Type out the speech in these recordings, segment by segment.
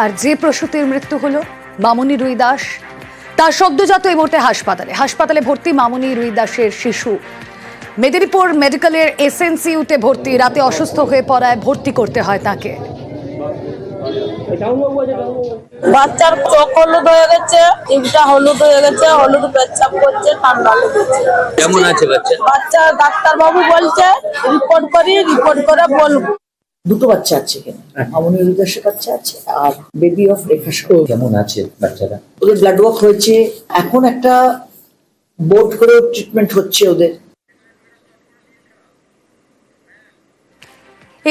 আর যে প্রসূতির মৃত্যু হলো মামনি রুই দাস, তার সদ্যজাত এই মুহূর্তে হাসপাতালে ভর্তি মামনি রুই দাসের শিশু। মেদিনীপুর মেডিকেলের এসএনসিইউতে ভর্তি। রাতে অসুস্থ হয়ে পড়ায় ভর্তি করতে হয় তাকে। বাচ্চার চোখ হলুদ হয়ে গেছে, টিপটা হলুদ হয়ে গেছে, হলুদ পেচ্ছাপ করছে, ঠান্ডা লেগেছে। কেমন আছে বাচ্চা? বাচ্চা ডাক্তার বাবু বলছে রিপোর্ট করে বলবো। দুটো বাচ্চা আছে এখানে, মামনি রুই দাসের বাচ্চা আছে আর বেবি অফ রেখা। কেমন আছে বাচ্চারা? ওদের ব্লাড ওয়ার্ক হয়েছে, এখন একটা বোর্ড করে ট্রিটমেন্ট হচ্ছে ওদের।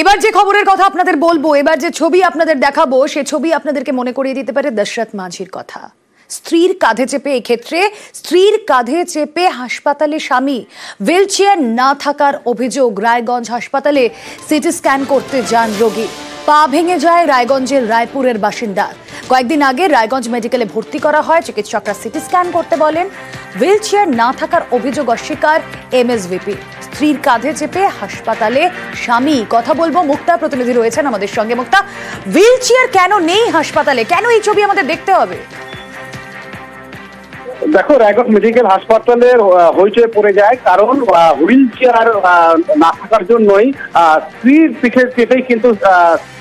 এবার যে খবরের কথা আপনাদের বলবো, এবার যে ছবি আপনাদের দেখাবো, সে ছবি আপনাদেরকে মনে করিয়ে দিতে পারে দশরথ মাঝির কথা। স্ত্রীর কাঁধে চেপে, এক্ষেত্রে স্ত্রীর কাঁধে চেপে হাসপাতালে স্বামী। হুইল চেয়ার না থাকার অভিযোগ। রায়গঞ্জ হাসপাতালে সিটি স্ক্যান করতে যান রোগী। পা ভেঙে যায় রায়গঞ্জের রায়পুরের বাসিন্দা। কয়েকদিন আগে রায়গঞ্জ মেডিকেলে ভর্তি করা হয়। চিকিৎসকরা সিটি স্ক্যান করতে বলেন। হুইল চেয়ার না থাকার অভিযোগ অস্বীকার এমএসভিপি। স্ত্রীর কাঁধে চেপে হাসপাতালে স্বামী। কথা বলবো, মুক্তা প্রতিনিধি রয়েছেন আমাদের সঙ্গে। মুক্তা, হুইল চেয়ার কেন নেই হাসপাতালে? কেন এই ছবি আমাদের দেখতে হবে? দেখো, রায়গঞ্জ মেডিকেল হাসপাতালের হইচই পড়ে যায় কারণ হুইল চেয়ার না থাকার জন্যই স্ত্রীর পিঠে চেপেই কিন্তু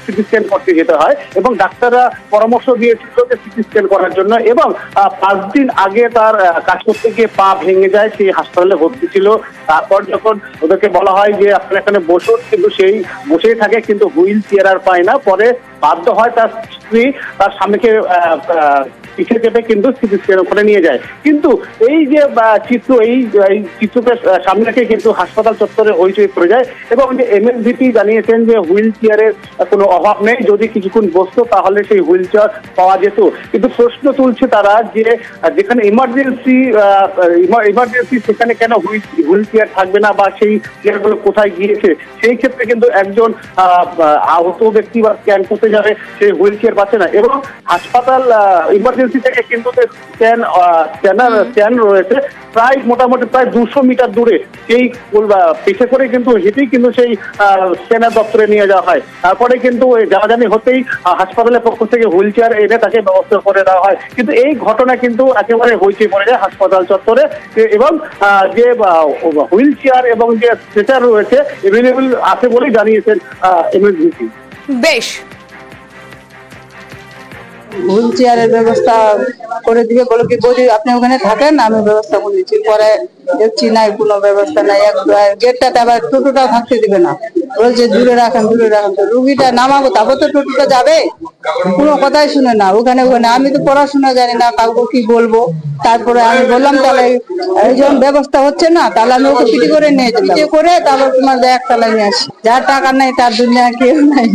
সিটি স্ক্যান করতে যেতে হয় এবং ডাক্তাররা পরামর্শ দিয়েছিল যে সিটি স্ক্যান করার জন্য। এবং 5 দিন আগে তার কাজ করতে গিয়ে পা ভেঙে যায়, সেই হাসপাতালে ভর্তি ছিল। তারপর যখন ওদেরকে বলা হয় যে আপনারা এখানে বসুন, কিন্তু সেই বসেই থাকে, কিন্তু হুইল চেয়ার আর পায় না। পরে বাধ্য হয় তার স্ত্রী তার স্বামীকে পিছিয়ে চেপে কিন্তু সিটি স্ক্যান করে নিয়ে যায়। কিন্তু এই যে চিত্র, এই চিত্রকে সামনে রেখে কিন্তু হাসপাতাল চত্বরে হইচই পড়ে যায় এবং যে এমএসভিপি জানিয়েছেন যে হুইল চেয়ারের কোনো অভাব নেই, যদি কিছুক্ষণ বসতো তাহলে সেই হুইল চেয়ার পাওয়া যেত। কিন্তু প্রশ্ন তুলছে তারা যে যেখানে ইমার্জেন্সি সেখানে কেন হুইল চেয়ার থাকবে না, বা সেই চেয়ারগুলো কোথায় গিয়েছে? সেই ক্ষেত্রে কিন্তু একজন আহত ব্যক্তি বা স্ক্যান করতে যাবে, সেই হুইল চেয়ার পাচ্ছে না। এবং হাসপাতাল ইমার্জেন্সি থেকে কিন্তু স্ক্যান রয়েছে মোটামুটি প্রায় 200 মিটার দূরে। সেই পিছে করে কিন্তু হেঁটেই কিন্তু সেই স্ক্যানার দপ্তরে নিয়ে যাওয়া হয়। তারপরে কিন্তু জানাজানি হতেই হাসপাতালের পক্ষ থেকে হুইল চেয়ার এনে তাকে ব্যবস্থা করে দেওয়া হয়। কিন্তু এই ঘটনা কিন্তু একেবারে হইচই পড়ে যায় হাসপাতাল চত্বরে। এবং যে হুইল চেয়ার এবং যে স্ট্রেচার রয়েছে এভেলেবল আছে বলেই জানিয়েছেন এমএসভিপি। বেশ, হুইল চেয়ারের ব্যবস্থা করে দিবে বলে কি বলি, আপনি ওখানে থাকেন, আমি ব্যবস্থা করে দিচ্ছি। পরে দেখছি নাই, কোনো ব্যবস্থা নাই। গেটটাতে আবার টোটোটা থাকতে দিবে না, বলছে দূরে রাখেন। তো রুগীটা নামাবো, তারপর তো টোটোটা যাবে। কোনো কথাই শুনে না। ওখানে আমি তো পড়াশোনা জানি না, কাউকে কি বলবো। তারপরে আমি বললাম তাহলে এই যখন ব্যবস্থা হচ্ছে না, তাহলে আমি ওকে পিটি করে নিয়ে যেতে করে তারপর তোমার একতলায় নিয়ে আসি। যার টাকা নাই তার দুনিয়া কেউ নাই।